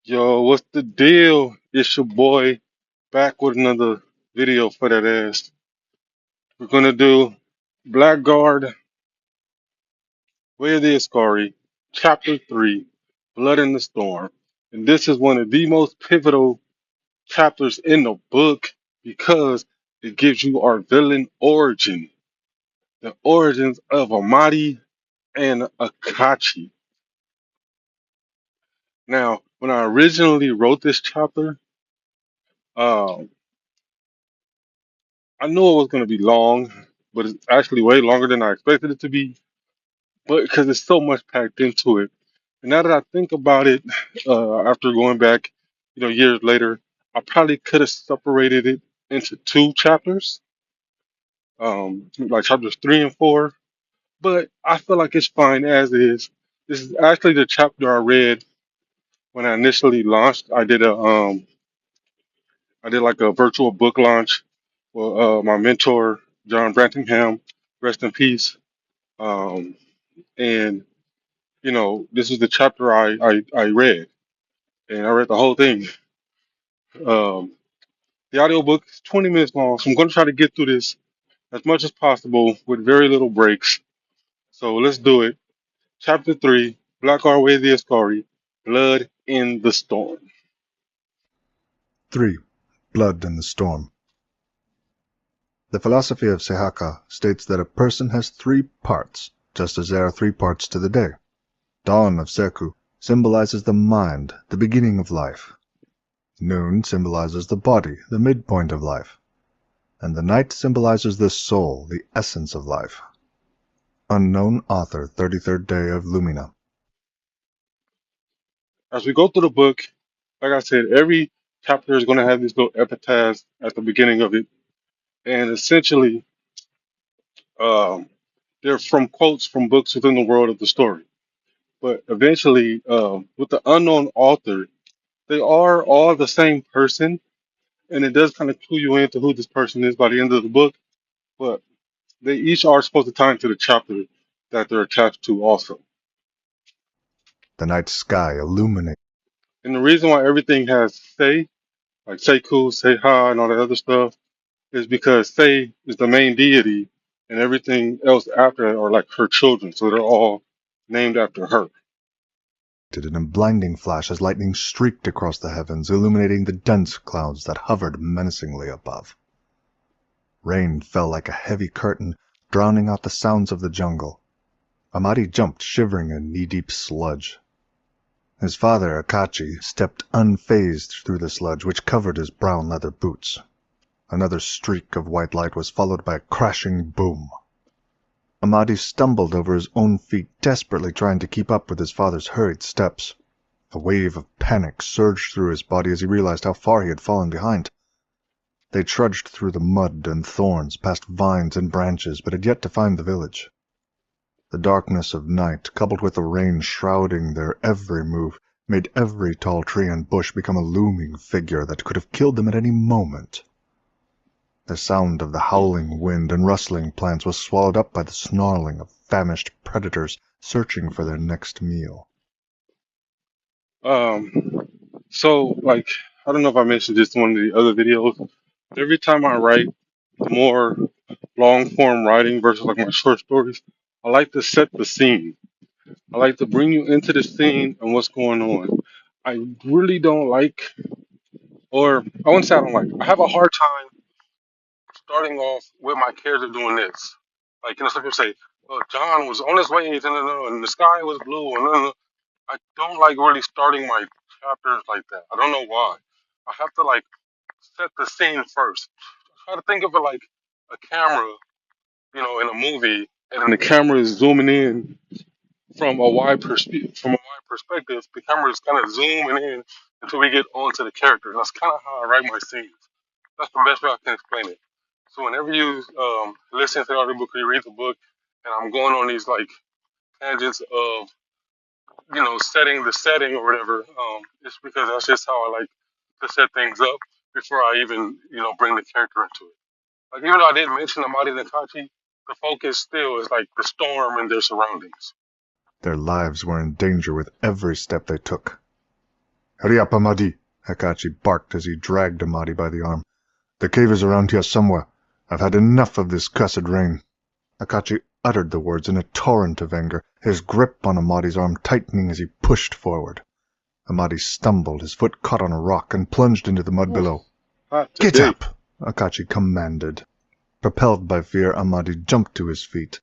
Yo, what's the deal? It's your boy back with another video for that ass. We're gonna do Blackguard, Way of the Askari, Chapter 3, Blood in the Storm. And this is one of the most pivotal chapters in the book because it gives you our villain origin, the origins of Amadi and Akachi. Now, when I originally wrote this chapter, um, I knew it was going to be long, but it's actually way longer than I expected it to be. But because there's so much packed into it, and now that I think about it, after going back, years later, I probably could have separated it into two chapters, like chapters 3 and 4. But I feel like it's fine as is. This is actually the chapter I read when I initially launched. I did like a virtual book launch for my mentor John Brantingham, rest in peace. Um, and this is the chapter I read, and I read the whole thing. Um, the audiobook is 20 minutes long, so I'm going to try to get through this as much as possible with very little breaks. So let's do it. Chapter 3, Blackguard Way the Askari, Blood in the Storm. 3. Blood in the Storm. The philosophy of Sehaka states that a person has three parts, just as there are three parts to the day. Dawn of Seku symbolizes the mind, the beginning of life. Noon symbolizes the body, the midpoint of life. And the night symbolizes the soul, the essence of life. Unknown author, 33rd day of Lumina. As we go through the book, like I said, every chapter is going to have these little epitaphs at the beginning of it, and essentially, um, they're from quotes from books within the world of the story. But eventually, with the unknown author, they are all the same person, and it does kind of clue you into who this person is by the end of the book. But they each are supposed to tie into the chapter that they're attached to, also. The night sky illuminates. And the reason why everything has say, like say cool, say hi, and all that other stuff, is because say is the main deity, and everything else after it are like her children, so they're all named after her. In a blinding flash as lightning streaked across the heavens, illuminating the dense clouds that hovered menacingly above. Rain fell like a heavy curtain, drowning out the sounds of the jungle. Amadi jumped, shivering in knee-deep sludge. His father, Akachi, stepped unfazed through the sludge, which covered his brown leather boots. Another streak of white light was followed by a crashing boom. Amadi stumbled over his own feet, desperately trying to keep up with his father's hurried steps. A wave of panic surged through his body as he realized how far he had fallen behind. They trudged through the mud and thorns, past vines and branches, but had yet to find the village. The darkness of night, coupled with the rain shrouding their every move, made every tall tree and bush become a looming figure that could have killed them at any moment. The sound of the howling wind and rustling plants was swallowed up by the snarling of famished predators searching for their next meal. So like I don't know if I mentioned this in one of the other videos. Every time I write more long form writing versus like my short stories, I like to set the scene. I like to bring you into the scene and what's going on. I really don't like, or I wouldn't say I don't like. I have a hard time starting off with my character doing this. Like some people say, "Oh, John was on his way, and the sky was blue," and I don't like really starting my chapters like that. I don't know why. I have to like set the scene first. Try to think of it like a camera, in a movie, and then the camera is zooming in from a wide perspective. The camera is kind of zooming in until we get onto the character. And that's kind of how I write my scenes. That's the best way I can explain it. So whenever you listen to the audiobook or you read the book, and I'm going on these like tangents of setting the setting or whatever, it's because that's just how I like to set things up before I even bring the character into it. Like even though I didn't mention Amadi and Kachi, the focus still is like the storm and their surroundings. Their lives were in danger with every step they took. "Hurry up, Amadi," Akachi barked as he dragged Amadi by the arm. "The cave is around here somewhere. I've had enough of this cursed rain." Akachi uttered the words in a torrent of anger, his grip on Amadi's arm tightening as he pushed forward. Amadi stumbled, his foot caught on a rock, and plunged into the mud below. "Get up!" Akachi commanded. Propelled by fear, Amadi jumped to his feet.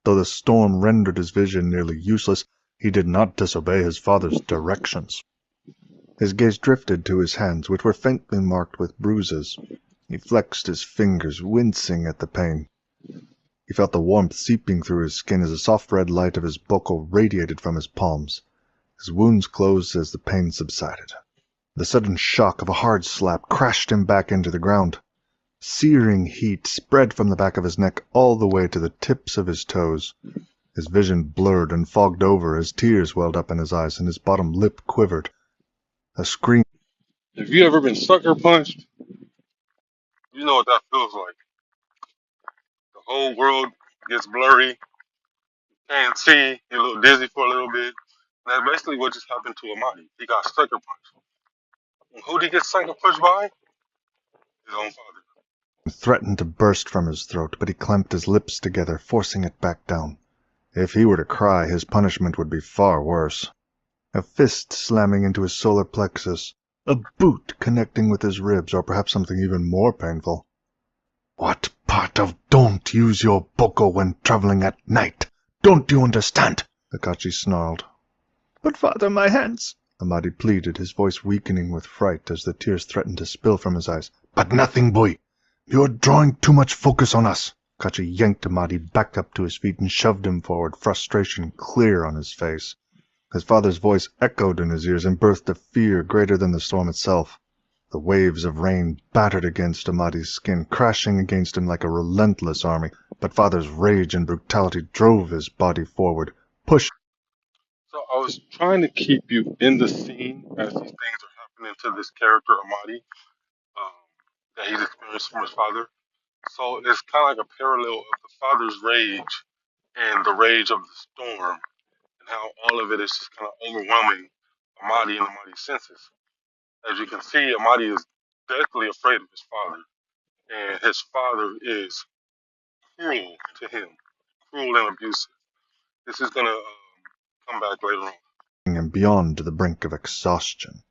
Though the storm rendered his vision nearly useless, he did not disobey his father's directions. His gaze drifted to his hands, which were faintly marked with bruises. He flexed his fingers, wincing at the pain. He felt the warmth seeping through his skin as the soft red light of his boko radiated from his palms. His wounds closed as the pain subsided. The sudden shock of a hard slap crashed him back into the ground. Searing heat spread from the back of his neck all the way to the tips of his toes. His vision blurred and fogged over as tears welled up in his eyes and his bottom lip quivered. A scream. Have you ever been sucker punched? You know what that feels like. The whole world gets blurry, can't see, you're a little dizzy for a little bit. That's basically what just happened to Amadi. He got sucker punched. And who did he get sucker punched by? His own father. Threatened to burst from his throat, but he clamped his lips together, forcing it back down. If he were to cry, his punishment would be far worse. A fist slamming into his solar plexus, a boot connecting with his ribs, or perhaps something even more painful. "What part of don't use your boko when traveling at night? Don't you understand?" Akachi snarled. "But father, my hands," Amadi pleaded, his voice weakening with fright as the tears threatened to spill from his eyes. "But nothing, boy. You're drawing too much focus on us." Akachi yanked Amadi back up to his feet and shoved him forward, frustration clear on his face. His father's voice echoed in his ears and birthed a fear greater than the storm itself. The waves of rain battered against Amadi's skin, crashing against him like a relentless army, but father's rage and brutality drove his body forward, pushed. So I was trying to keep you in the scene as these things are happening to this character, Amadi, um, that he's experienced from his father. So it's kind of like a parallel of the father's rage and the rage of the storm, and how all of it is just kind of overwhelming Amadi and Amadi's senses. As you can see, Amadi is deathly afraid of his father, and his father is cruel to him, cruel and abusive. This is gonna come back later on. Him beyond to the brink of exhaustion,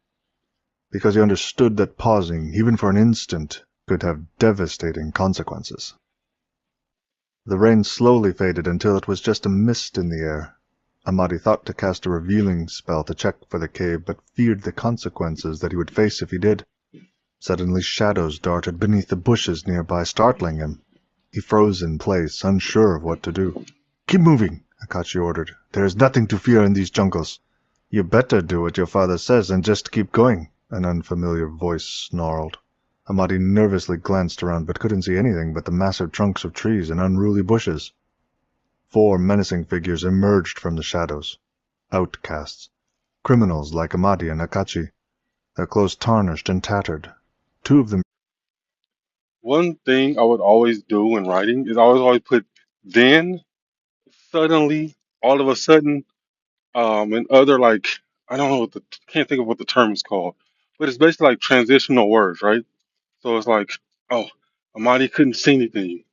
because he understood that pausing, even for an instant, could have devastating consequences. The rain slowly faded until it was just a mist in the air. Amadi thought to cast a revealing spell to check for the cave, but feared the consequences that he would face if he did. Suddenly shadows darted beneath the bushes nearby, startling him. He froze in place, unsure of what to do. "Keep moving," Akachi ordered. "There is nothing to fear in these jungles." "You better do what your father says and just keep going," an unfamiliar voice snarled. Amadi nervously glanced around but couldn't see anything but the massive trunks of trees and unruly bushes. 4 menacing figures emerged from the shadows. Outcasts. Criminals like Amadi and Akachi. Their clothes tarnished and tattered. 2 of them. One thing I would always do in writing is I would always put then, suddenly, all of a sudden, and other like I don't know what the can't think of what the term is called, but it's basically like transitional words, right? So it's like, oh, Amadi couldn't see anything.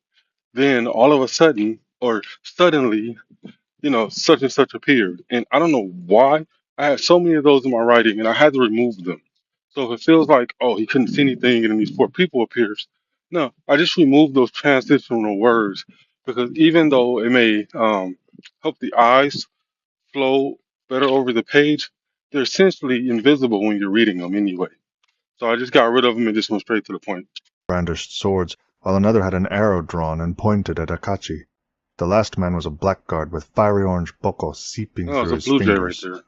Then all of a sudden, or suddenly, such and such appeared. And I don't know why. I had so many of those in my writing and I had to remove them. So if it feels like, oh, he couldn't see anything and then these 4 people appears. No, I just removed those transitional words because even though it may help the eyes flow better over the page, they're essentially invisible when you're reading them anyway. So I just got rid of them and just went straight to the point. Brandished swords, while another had an arrow drawn and pointed at Akachi. The last man was a blackguard with fiery orange boko seeping Oh, through it's his a blue jay right fingers. there.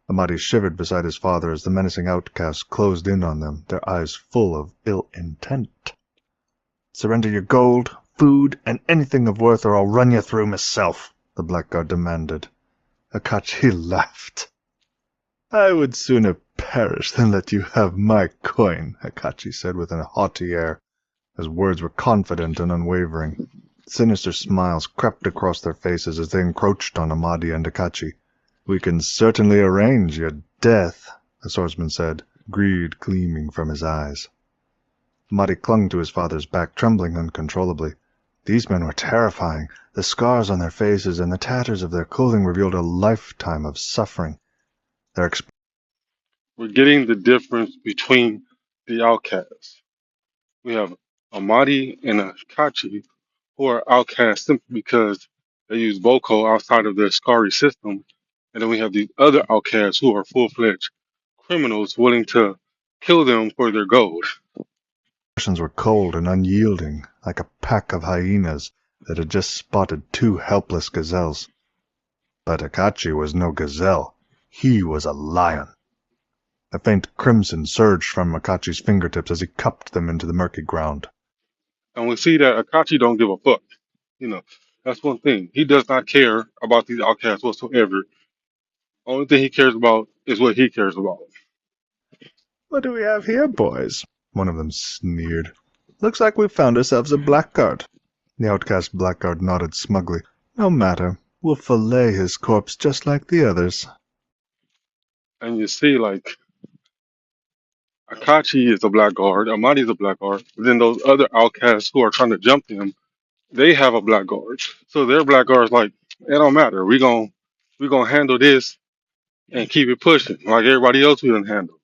Amadi shivered beside his father as the menacing outcasts closed in on them, their eyes full of ill intent. "Surrender your gold, food, and anything of worth, or I'll run you through myself," the blackguard demanded. Akachi laughed. "I would sooner perish than let you have my coin," Akachi said with a haughty air. His words were confident and unwavering. Sinister smiles crept across their faces as they encroached on Amadi and Akachi. "We can certainly arrange your death," the swordsman said, greed gleaming from his eyes. Amadi clung to his father's back, trembling uncontrollably. These men were terrifying. The scars on their faces and the tatters of their clothing revealed a lifetime of suffering. We're getting the difference between the outcasts. We have Amadi and Akachi, who are outcasts simply because they use Boko outside of their Askari system. And then we have these other outcasts who are full-fledged criminals willing to kill them for their gold. expressions were cold and unyielding, like a pack of hyenas that had just spotted two helpless gazelles. But Akachi was no gazelle. He was a lion. A faint crimson surged from Akachi's fingertips as he cupped them into the murky ground. And we see that Akachi don't give a fuck. You know, that's one thing. He does not care about these outcasts whatsoever. Only thing he cares about is what he cares about. "What do we have here, boys?" one of them sneered. "Looks like we've found ourselves a blackguard." The outcast Blackguard nodded smugly. "No matter. We'll fillet his corpse just like the others." And you see, like, Akachi is a blackguard, Amadi is a blackguard, but then those other outcasts who are trying to jump him, they have a blackguard. So their blackguard's like, it don't matter. We gonna handle this and keep it pushing like everybody else we done handle.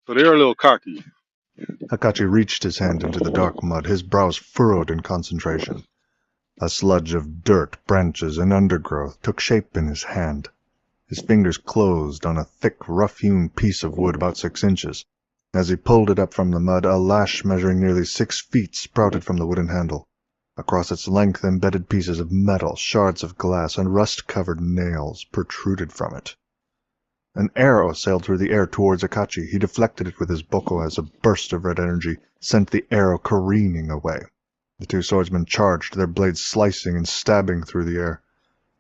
So they're a little cocky. Akachi reached his hand into the dark mud, his brows furrowed in concentration. A sludge of dirt, branches, and undergrowth took shape in his hand. His fingers closed on a thick, rough-hewn piece of wood about 6 inches. As he pulled it up from the mud, a lash measuring nearly 6 feet sprouted from the wooden handle. Across its length, embedded pieces of metal, shards of glass, and rust-covered nails protruded from it. An arrow sailed through the air towards Akachi. He deflected it with his boko as a burst of red energy sent the arrow careening away. The two swordsmen charged, their blades slicing and stabbing through the air.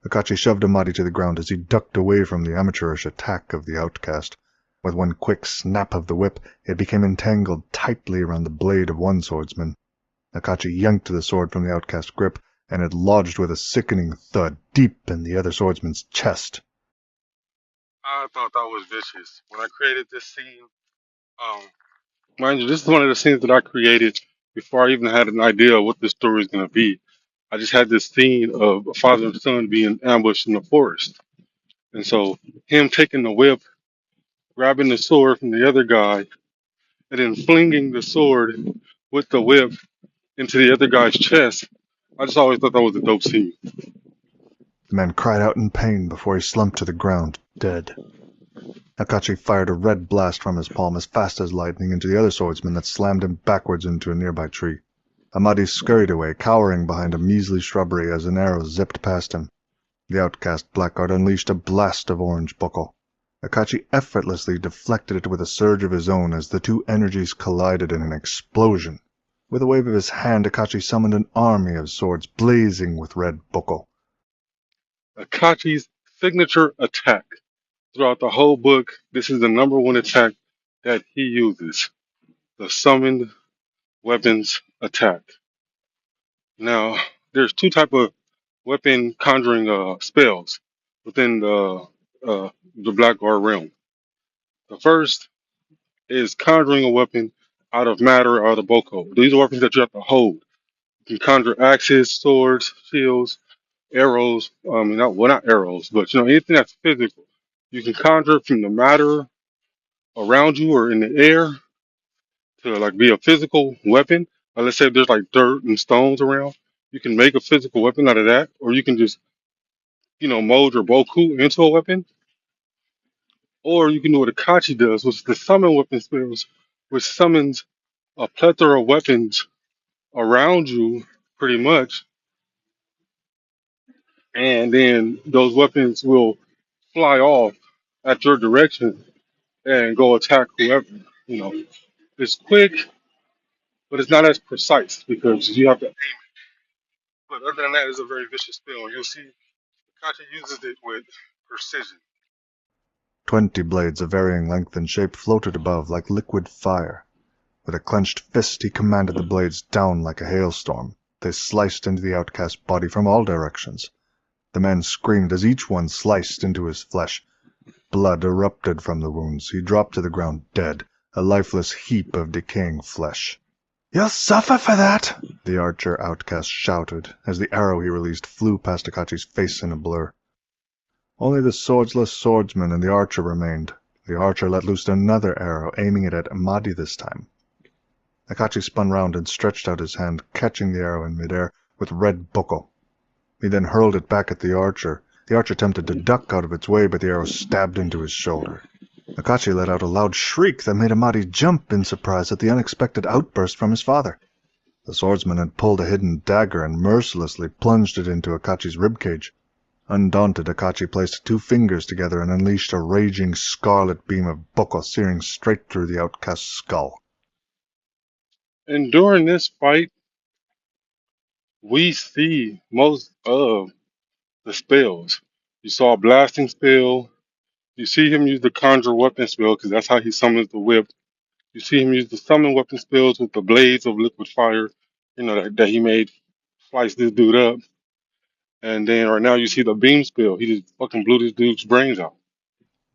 Akachi shoved Amadi to the ground as he ducked away from the amateurish attack of the outcast. With one quick snap of the whip, it became entangled tightly around the blade of one swordsman. Akachi yanked the sword from the outcast's grip, and it lodged with a sickening thud deep in the other swordsman's chest. I thought that was vicious. When I created this scene, um, mind you, this is one of the scenes that I created before I even had an idea of what the story is going to be. I just had this scene of a father and son being ambushed in the forest. And so him taking the whip, grabbing the sword from the other guy, and then flinging the sword with the whip into the other guy's chest. I just always thought that was a dope scene. The man cried out in pain before he slumped to the ground, dead. Akachi fired a red blast from his palm as fast as lightning into the other swordsman that slammed him backwards into a nearby tree. Amadi scurried away, cowering behind a measly shrubbery as an arrow zipped past him. The outcast Blackguard unleashed a blast of orange boko. Akachi effortlessly deflected it with a surge of his own as the two energies collided in an explosion. With a wave of his hand, Akachi summoned an army of swords blazing with red boko. Akachi's signature attack. Throughout the whole book, this is the number one attack that he uses. The summoned weapons attack. Now, there's two type of weapon conjuring spells within the Blackguard realm. The first is conjuring a weapon out of matter or out of boko. These are weapons that you have to hold. You can conjure axes, swords, shields, arrows. Not arrows, but anything that's physical. You can conjure from the matter around you or in the air to like be a physical weapon. Let's say there's like dirt and stones around. You can make a physical weapon out of that, or you can just mold your boku into a weapon, or you can do what Akachi does, which is the summon weapon spells, which summons a plethora of weapons around you, pretty much, and then those weapons will fly off at your direction and go attack whoever. You know, it's quick, but it's not as precise because you have to aim it. But other than that, it's a very vicious spell. You'll see Akachi uses it with precision. 20 blades of varying length and shape floated above like liquid fire. With a clenched fist, he commanded the blades down like a hailstorm. They sliced into the outcast's body from all directions. The man screamed as each one sliced into his flesh. Blood erupted from the wounds. He dropped to the ground dead, a lifeless heap of decaying flesh. "You'll suffer for that!" the archer outcast shouted, as the arrow he released flew past Akachi's face in a blur. Only the swordless swordsman and the archer remained. The archer let loose another arrow, aiming it at Amadi this time. Akachi spun round and stretched out his hand, catching the arrow in midair with red boko. He then hurled it back at the archer. The archer attempted to duck out of its way, but the arrow stabbed into his shoulder. Akachi let out a loud shriek that made Amadi jump in surprise at the unexpected outburst from his father. The swordsman had pulled a hidden dagger and mercilessly plunged it into Akachi's ribcage. Undaunted, Akachi placed 2 fingers together and unleashed a raging scarlet beam of boko searing straight through the outcast's skull. And during this fight, we see most of the spells. You saw a blasting spell. You see him use the conjure weapon spell because that's how he summons the whip. You see him use the summon weapon spells with the blades of liquid fire, that he made slice this dude up. And then right now you see the beam spell. He just fucking blew this dude's brains out.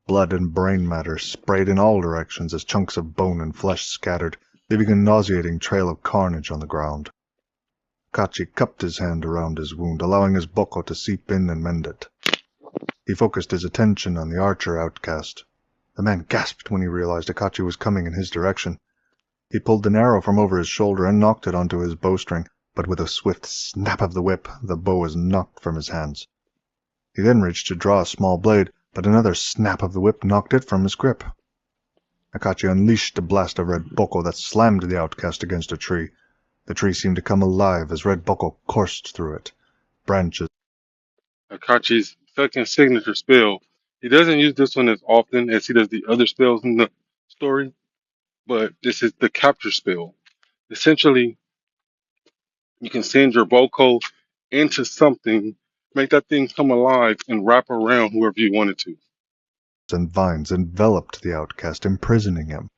Blood and brain matter sprayed in all directions as chunks of bone and flesh scattered, leaving a nauseating trail of carnage on the ground. Akachi cupped his hand around his wound, allowing his boko to seep in and mend it. He focused his attention on the archer outcast. The man gasped when he realized Akachi was coming in his direction. He pulled an arrow from over his shoulder and knocked it onto his bowstring, but with a swift snap of the whip, the bow was knocked from his hands. He then reached to draw a small blade, but another snap of the whip knocked it from his grip. Akachi unleashed a blast of red boko that slammed the outcast against a tree. The tree seemed to come alive as red boko coursed through it. Branches. Akachi's second signature spell. He doesn't use this one as often as he does the other spells in the story, but this is the capture spell. Essentially, you can send your Boko into something, make that thing come alive, and wrap around whoever you wanted to. And vines enveloped the outcast, imprisoning him.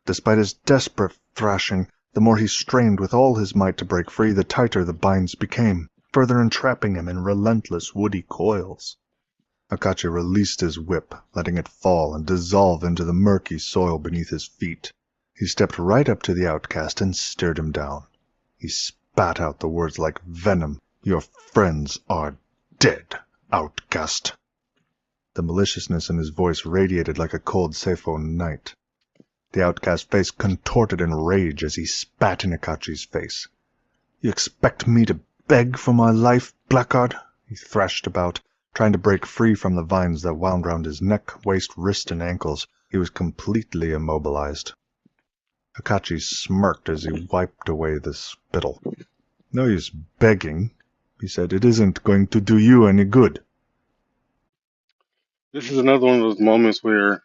Despite his desperate thrashing, the more he strained with all his might to break free, the tighter the binds became, further entrapping him in relentless woody coils. Akachi released his whip, letting it fall and dissolve into the murky soil beneath his feet. He stepped right up to the outcast and stared him down. He spat out the words like venom. "Your friends are dead, outcast." The maliciousness in his voice radiated like a cold Sefo night. The outcast's face contorted in rage as he spat in Akachi's face. "You expect me to beg for my life, Blackguard?" He thrashed about, trying to break free from the vines that wound round his neck, waist, wrist, and ankles. He was completely immobilized. Akachi smirked as he wiped away the spittle. "No use begging," he said. "It isn't going to do you any good." This is another one of those moments where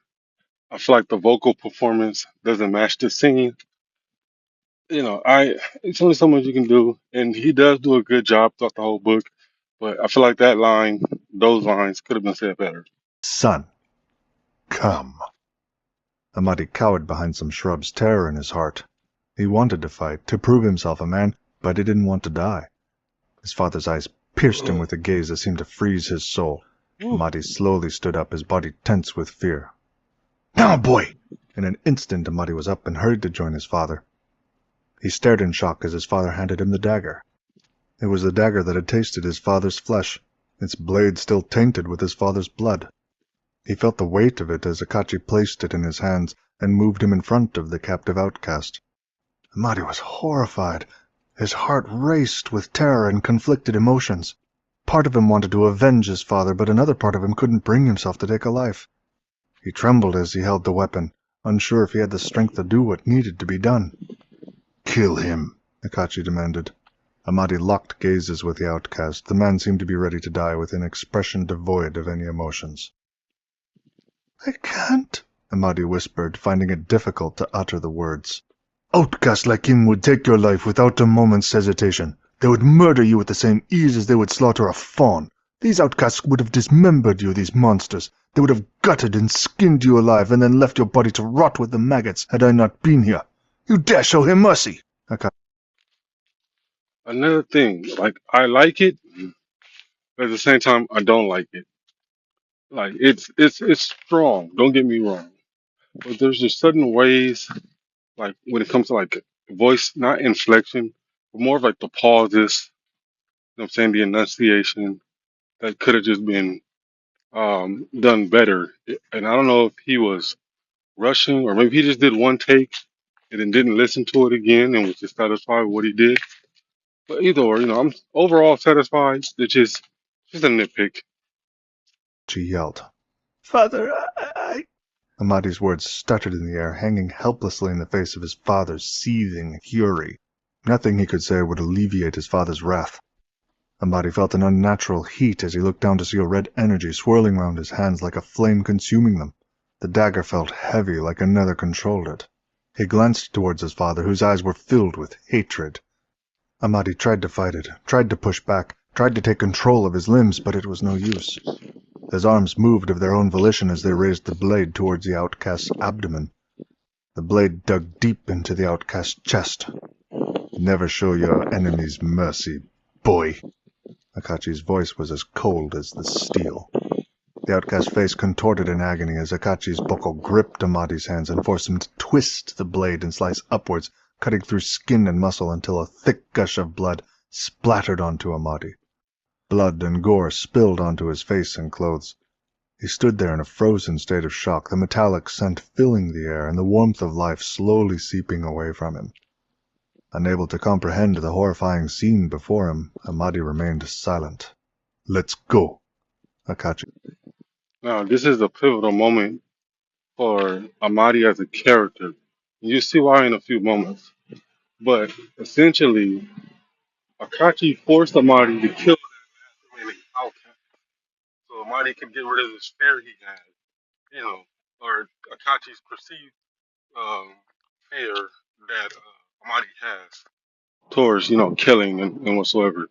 I feel like the vocal performance doesn't match the scene. It's only so much you can do, and he does do a good job throughout the whole book. But I feel like those lines could have been said better. "Son, come." Amadi cowered behind some shrubs, terror in his heart. He wanted to fight, to prove himself a man, but he didn't want to die. His father's eyes pierced him with a gaze that seemed to freeze his soul. Amadi slowly stood up, his body tense with fear. "Now, boy!" In an instant, Amadi was up and hurried to join his father. He stared in shock as his father handed him the dagger. It was the dagger that had tasted his father's flesh, its blade still tainted with his father's blood. He felt the weight of it as Akachi placed it in his hands and moved him in front of the captive outcast. Amadi was horrified. His heart raced with terror and conflicted emotions. Part of him wanted to avenge his father, but another part of him couldn't bring himself to take a life. He trembled as he held the weapon, unsure if he had the strength to do what needed to be done. "Kill him," Akachi demanded. Amadi locked gazes with the outcast. The man seemed to be ready to die, with an expression devoid of any emotions. "I can't," Amadi whispered, finding it difficult to utter the words. "Outcasts like him would take your life without a moment's hesitation. They would murder you with the same ease as they would slaughter a fawn. These outcasts would have dismembered you, these monsters. They would have gutted and skinned you alive and then left your body to rot with the maggots had I not been here. You dare show him mercy!" Another thing, like I like it, but at the same time I don't like it. Like it's strong. Don't get me wrong, but there's just certain ways, like when it comes to like voice, not inflection, but more of like the pauses. You know what I'm saying, the enunciation that could have just been done better. And I don't know if he was rushing or maybe he just did one take and then didn't listen to it again and was just satisfied with what he did. But either or, I'm overall satisfied. It's just a nitpick. She yelled. Father, I... Amadi's words stuttered in the air, hanging helplessly in the face of his father's seething fury. Nothing he could say would alleviate his father's wrath. Amadi felt an unnatural heat as he looked down to see a red energy swirling round his hands like a flame consuming them. The dagger felt heavy, like another controlled it. He glanced towards his father, whose eyes were filled with hatred. Amadi tried to fight it, tried to push back, tried to take control of his limbs, but it was no use. His arms moved of their own volition as they raised the blade towards the outcast's abdomen. The blade dug deep into the outcast's chest. Never show your enemies mercy, boy. Akachi's voice was as cold as the steel. The outcast's face contorted in agony as Akachi's boko gripped Amadi's hands and forced him to twist the blade and slice upwards, cutting through skin and muscle until a thick gush of blood splattered onto Amadi. Blood and gore spilled onto his face and clothes. He stood there in a frozen state of shock, the metallic scent filling the air and the warmth of life slowly seeping away from him. Unable to comprehend the horrifying scene before him, Amadi remained silent. "Let's go," Akachi. Now, this is a pivotal moment for Amadi as a character. You see why in a few moments. But essentially, Akachi forced Amadi to kill that remaining outcast. So Amadi could get rid of this fear he had, or Akachi's perceived um, fear that Amadi has towards, killing and whatsoever.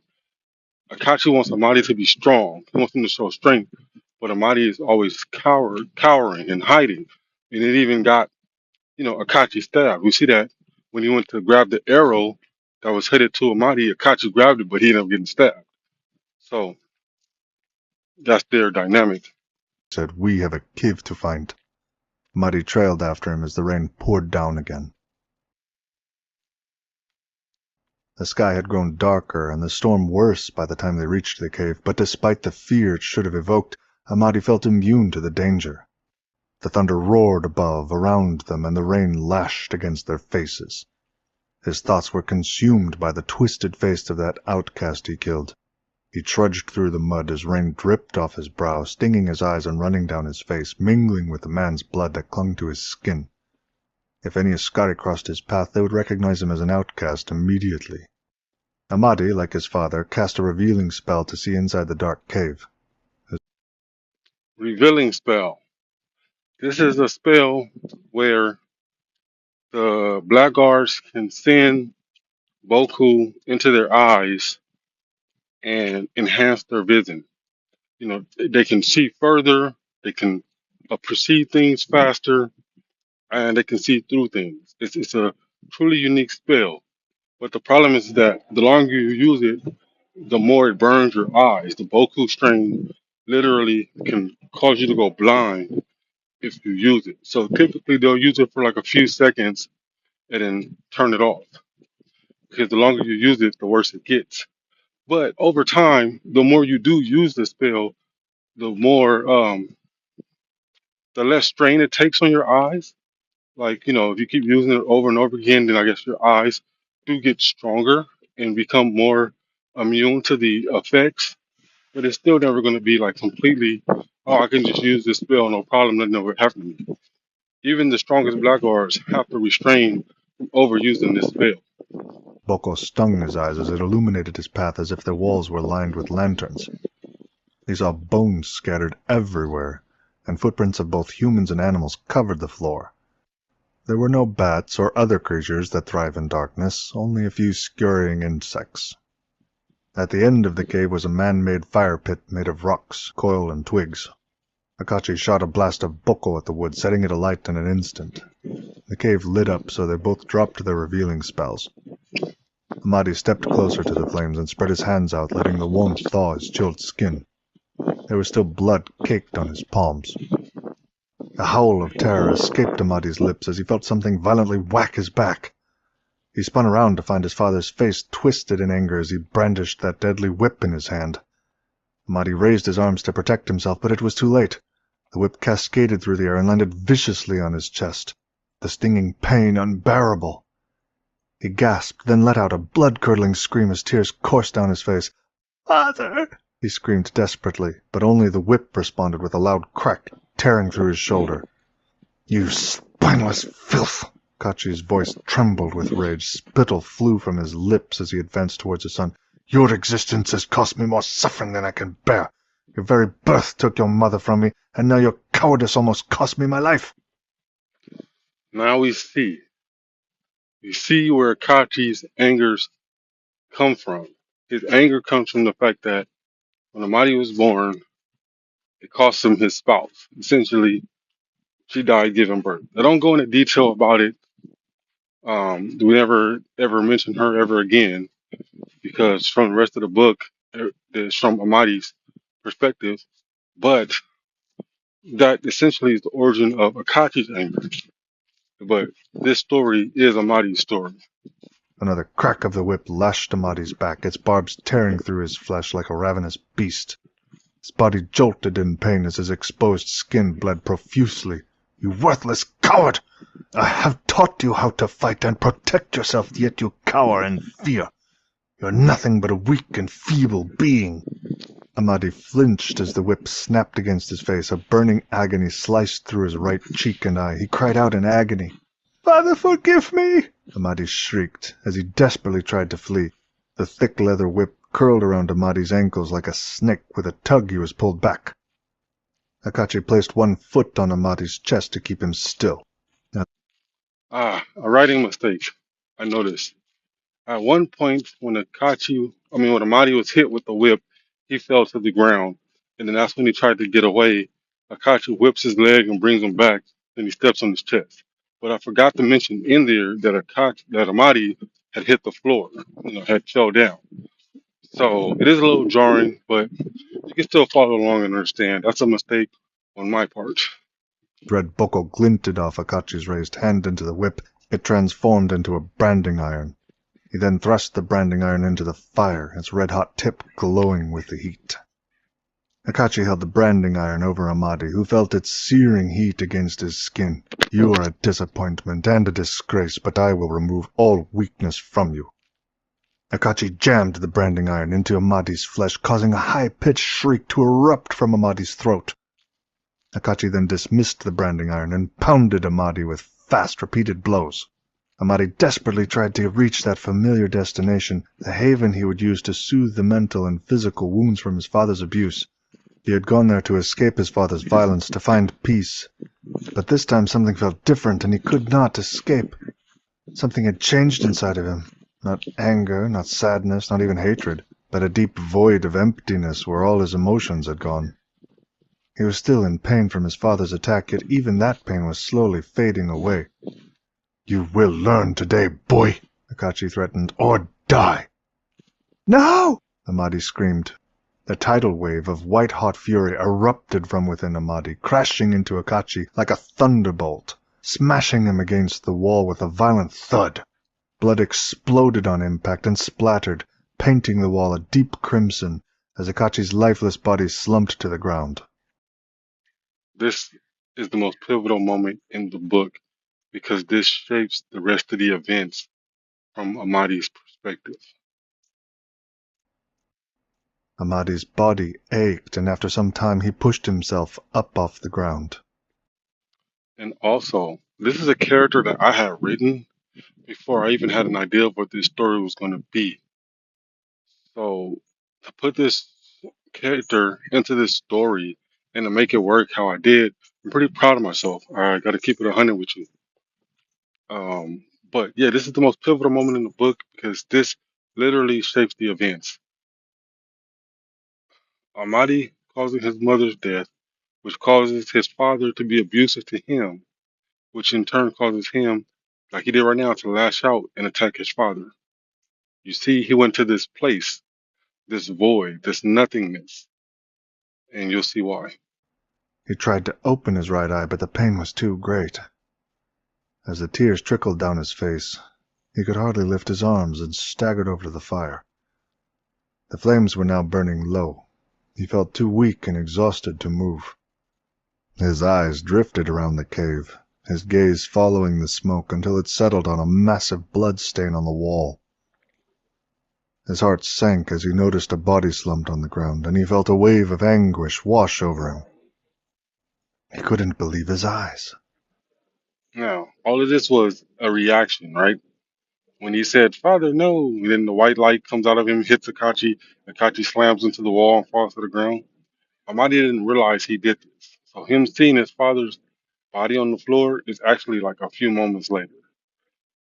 Akachi wants Amadi to be strong. He wants him to show strength, but Amadi is always cowering and hiding. And it even got, Akachi stabbed. We see that when he went to grab the arrow that was headed to Amadi, Akachi grabbed it, but he ended up getting stabbed. So that's their dynamic. Said, "We have a cave to find." Amadi trailed after him as the rain poured down again. The sky had grown darker and the storm worse by the time they reached the cave, but despite the fear it should have evoked, Amadi felt immune to the danger. The thunder roared above, around them, and the rain lashed against their faces. His thoughts were consumed by the twisted face of that outcast he killed. He trudged through the mud as rain dripped off his brow, stinging his eyes and running down his face, mingling with the man's blood that clung to his skin. If any Askari crossed his path, they would recognize him as an outcast immediately. Amadi, like his father, cast a revealing spell to see inside the dark cave. Revealing spell. This is a spell where the Blackguards can send Boku into their eyes and enhance their vision. They can see further, they can perceive things faster, and they can see through things. It's a truly unique spell. But the problem is that the longer you use it, the more it burns your eyes. The Boku strain literally can cause you to go blind if you use it. So typically they'll use it for like a few seconds and then turn it off. Because the longer you use it, the worse it gets. But over time, the more you do use the spell, the more the less strain it takes on your eyes. Like, if you keep using it over and over again, then I guess your eyes do get stronger and become more immune to the effects. But it's still never going to be like completely, oh, I can just use this spell, no problem, nothing ever happened to me. Even the strongest blackguards have to restrain from overusing this spell. Boko stung his eyes as it illuminated his path as if the walls were lined with lanterns. He saw bones scattered everywhere, and footprints of both humans and animals covered the floor. There were no bats or other creatures that thrive in darkness, only a few scurrying insects. At the end of the cave was a man-made fire pit made of rocks, coil, and twigs. Akachi shot a blast of boko at the wood, setting it alight in an instant. The cave lit up, so they both dropped their revealing spells. Amadi stepped closer to the flames and spread his hands out, letting the warmth thaw his chilled skin. There was still blood caked on his palms. A howl of terror escaped Amadi's lips as he felt something violently whack his back. He spun around to find his father's face twisted in anger as he brandished that deadly whip in his hand. Amadi raised his arms to protect himself, but it was too late. The whip cascaded through the air and landed viciously on his chest, the stinging pain unbearable. He gasped, then let out a blood-curdling scream as tears coursed down his face. "Father!" he screamed desperately, but only the whip responded with a loud crack, tearing through his shoulder. "You spineless filth!" Kachi's voice trembled with rage. Spittle flew from his lips as he advanced towards his son. "Your existence has cost me more suffering than I can bear. Your very birth took your mother from me, and now your cowardice almost cost me my life." Now we see. We see where Kachi's angers come from. His anger comes from the fact that when Amadi was born, it cost him his spouse. Essentially, she died giving birth. I don't go into detail about it. We never ever mention her ever again because from the rest of the book, it's from Amadi's perspective. But that essentially is the origin of Akachi's anger. But this story is Amadi's story. Another crack of the whip lashed Amadi's back, its barbs tearing through his flesh like a ravenous beast. His body jolted in pain as his exposed skin bled profusely. "You worthless coward! I have taught you how to fight and protect yourself, yet you cower in fear. You're nothing but a weak and feeble being." Amadi flinched as the whip snapped against his face. A burning agony sliced through his right cheek and eye. He cried out in agony. "Father, forgive me!" Amadi shrieked as he desperately tried to flee. The thick leather whip curled around Amadi's ankles like a snake. With a tug, he was pulled back. Akachi placed one foot on Amadi's chest to keep him still. A writing mistake. I noticed. At one point, when Amadi was hit with the whip, he fell to the ground. And then that's when he tried to get away. Akachi whips his leg and brings him back. Then he steps on his chest. But I forgot to mention in there that Amadi had hit the floor, had fell down. So it is a little jarring, but you can still follow along and understand. That's a mistake on my part. Red boko glinted off Akachi's raised hand into the whip. It transformed into a branding iron. He then thrust the branding iron into the fire, its red-hot tip glowing with the heat. Akachi held the branding iron over Amadi, who felt its searing heat against his skin. "You are a disappointment and a disgrace, but I will remove all weakness from you." Akachi jammed the branding iron into Amadi's flesh, causing a high-pitched shriek to erupt from Amadi's throat. Akachi then dismissed the branding iron and pounded Amadi with fast, repeated blows. Amadi desperately tried to reach that familiar destination, the haven he would use to soothe the mental and physical wounds from his father's abuse. He had gone there to escape his father's violence, to find peace. But this time something felt different, and he could not escape. Something had changed inside of him. Not anger, not sadness, not even hatred, but a deep void of emptiness where all his emotions had gone. He was still in pain from his father's attack, yet even that pain was slowly fading away. "You will learn today, boy," Akachi threatened, "or die." "No!" Amadi screamed. A tidal wave of white-hot fury erupted from within Amadi, crashing into Akachi like a thunderbolt, smashing him against the wall with a violent thud. Blood exploded on impact and splattered, painting the wall a deep crimson as Akachi's lifeless body slumped to the ground. This is the most pivotal moment in the book because this shapes the rest of the events from Amadi's perspective. Amadi's body ached, and after some time he pushed himself up off the ground. And also, this is a character that I had written before I even had an idea of what this story was going to be. So to put this character into this story and to make it work how I did, I'm pretty proud of myself. I got to keep it 100 with you. But yeah, this is the most pivotal moment in the book because this literally shapes the events. Amadi causing his mother's death, which causes his father to be abusive to him, which in turn causes him, like he did right now, to lash out and attack his father. You see, he went to this place, this void, this nothingness. and you'll see why. He tried to open his right eye, but the pain was too great. As the tears trickled down his face, he could hardly lift his arms and staggered over to the fire. The flames were now burning low. He felt too weak and exhausted to move. His eyes drifted around the cave, his gaze following the smoke until it settled on a massive blood stain on the wall. His heart sank as he noticed a body slumped on the ground, and he felt a wave of anguish wash over him. He couldn't believe his eyes. Now, all of this was a reaction, right? When he said, "Father, no," and then the white light comes out of him, hits Akachi. Akachi slams into the wall and falls to the ground. Amadi didn't realize he did this. So him seeing his father's body on the floor is actually like a few moments later.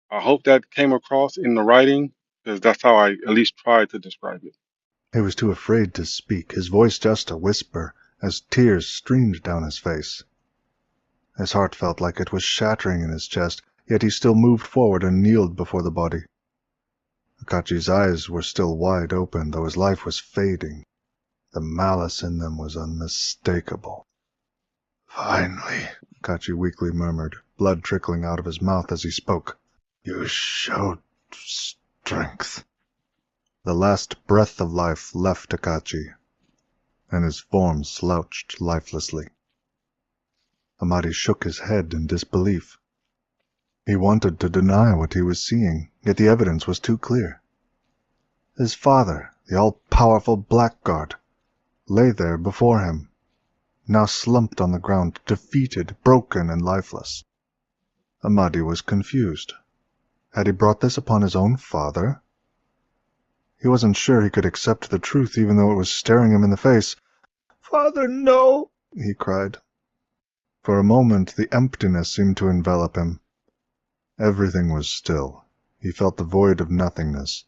I hope that came across in the writing because that's how I at least tried to describe it. He was too afraid to speak, his voice just a whisper, as tears streamed down his face. His heart felt like it was shattering in his chest, yet he still moved forward and kneeled before the body. Akachi's eyes were still wide open, though his life was fading. The malice in them was unmistakable. "Finally," Akachi weakly murmured, blood trickling out of his mouth as he spoke. "You showed strength." The last breath of life left Akachi, and his form slouched lifelessly. Amadi shook his head in disbelief. He wanted to deny what he was seeing, yet the evidence was too clear. His father, the all-powerful Blackguard, lay there before him, now slumped on the ground, defeated, broken, and lifeless. Amadi was confused. Had he brought this upon his own father? He wasn't sure he could accept the truth, even though it was staring him in the face. "Father, no!" he cried. For a moment the emptiness seemed to envelop him. Everything was still. He felt the void of nothingness,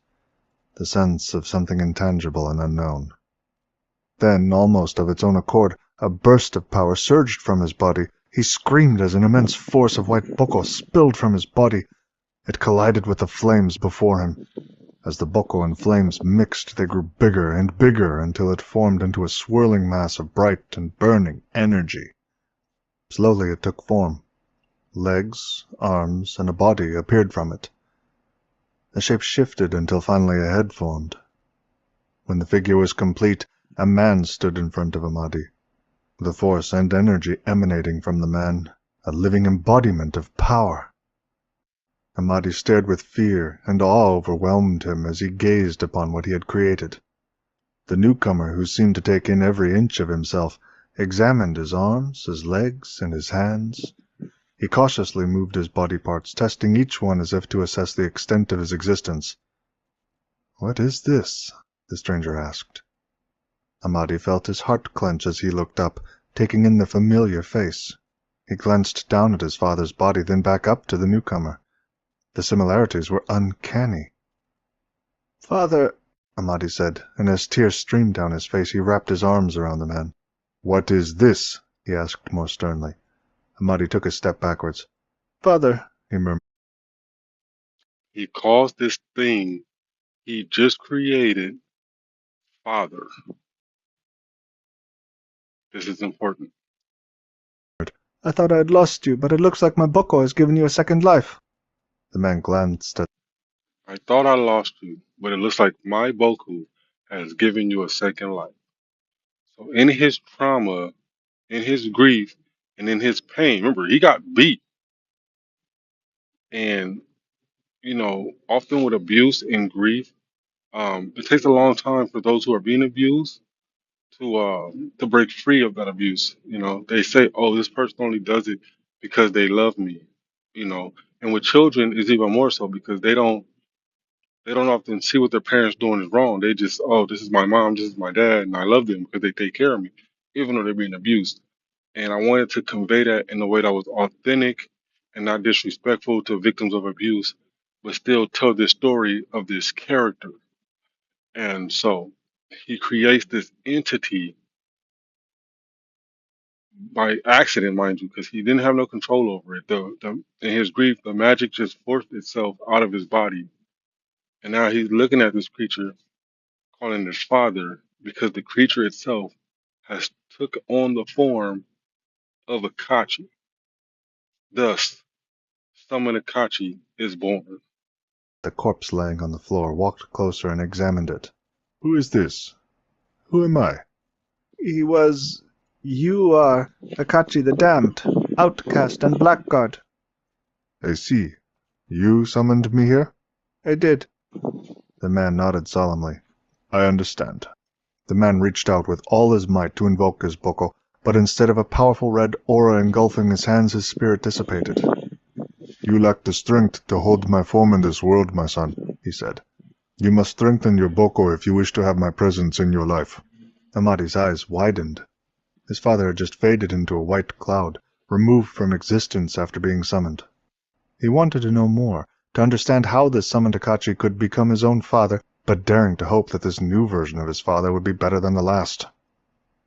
the sense of something intangible and unknown. Then, almost of its own accord, a burst of power surged from his body. He screamed as an immense force of white boko spilled from his body. It collided with the flames before him. As the boko and flames mixed, they grew bigger and bigger until it formed into a swirling mass of bright and burning energy. Slowly it took form. Legs, arms, and a body appeared from it. The shape shifted until finally a head formed. When the figure was complete, a man stood in front of Amadi, the force and energy emanating from the man, a living embodiment of power. Amadi stared with fear, and awe overwhelmed him as he gazed upon what he had created. The newcomer, who seemed to take in every inch of himself, examined his arms, his legs, and his hands. He cautiously moved his body parts, testing each one as if to assess the extent of his existence. "What is this?" the stranger asked. Amadi felt his heart clench as he looked up, taking in the familiar face. He glanced down at his father's body, then back up to the newcomer. The similarities were uncanny. "Father," Amadi said, and as tears streamed down his face, he wrapped his arms around the man. "What is this?" he asked more sternly. Amadi took a step backwards. "Father," he murmured. He calls this thing he just created Father. This is important. "I thought I had lost you, but it looks like my boko has given you a second life." The man glanced at I thought I lost you, but it looks like my Boku has given you a second life. So in his trauma, in his grief, and in his pain, remember, he got beat. And, often with abuse and grief, it takes a long time for those who are being abused to break free of that abuse. They say, "Oh, this person only does it because they love me." You know, and with children, it's even more so because they don't often see what their parents doing is wrong. They just, "Oh, this is my mom, this is my dad, and I love them because they take care of me," even though they're being abused. And I wanted to convey that in a way that was authentic and not disrespectful to victims of abuse, but still tell this story of this character. And so he creates this entity by accident, mind you, because he didn't have no control over it. In his grief, the magic just forced itself out of his body. And now he's looking at this creature, calling it his father, because the creature itself has took on the form of Akachi. Thus, Summon Akachi is born. The corpse laying on the floor walked closer and examined it. Who is this? Who am I? You are Akachi the Damned, outcast and blackguard. I see. You summoned me here? I did. The man nodded solemnly. I understand. The man reached out with all his might to invoke his boko, but instead of a powerful red aura engulfing his hands, his spirit dissipated. You lack the strength to hold my form in this world, my son, he said. You must strengthen your boko if you wish to have my presence in your life. Amadi's eyes widened. His father had just faded into a white cloud, removed from existence after being summoned. He wanted to know more, to understand how this summoned Akachi could become his own father, but daring to hope that this new version of his father would be better than the last.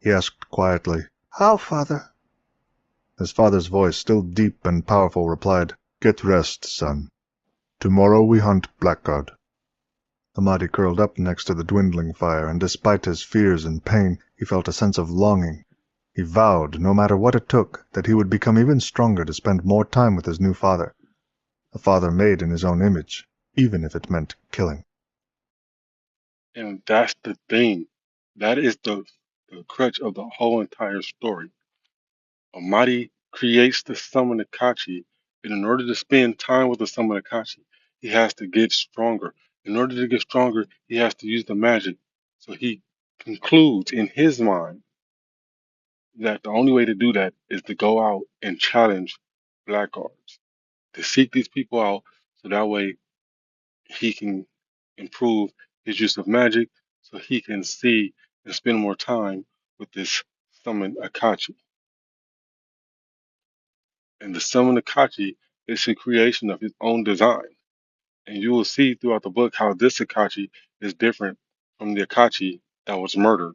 He asked quietly, How, father? His father's voice, still deep and powerful, replied, Get rest, son. Tomorrow we hunt Blackguard. Amadi curled up next to the dwindling fire, and despite his fears and pain, he felt a sense of longing. He vowed, no matter what it took, that he would become even stronger to spend more time with his new father. A father made in his own image, even if it meant killing. And that's the thing. That is the crutch of the whole entire story. Amadi creates the Summon Akachi, and in order to spend time with the Summon Akachi, he has to get stronger. In order to get stronger, he has to use the magic. So he concludes in his mind that the only way to do that is to go out and challenge Blackguards, to seek these people out so that way he can improve his use of magic, so he can see and spend more time with this Summon Akachi. And the Summon Akachi is a creation of his own design. And you will see throughout the book how this Akachi is different from the Akachi that was murdered.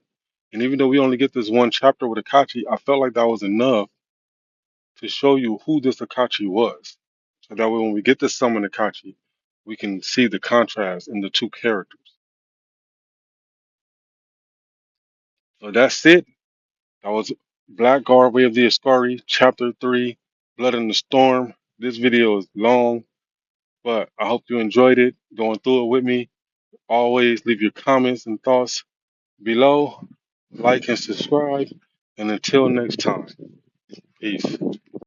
And even though we only get this one chapter with Akachi, I felt like that was enough to show you who this Akachi was. So that way when we get to Summon Akachi, we can see the contrast in the two characters. So that's it. That was Blackguard Way of the Askari, Chapter 3, Blood in the Storm. This video is long, but I hope you enjoyed it going through it with me. Always leave your comments and thoughts below. Like and subscribe. And until next time, peace.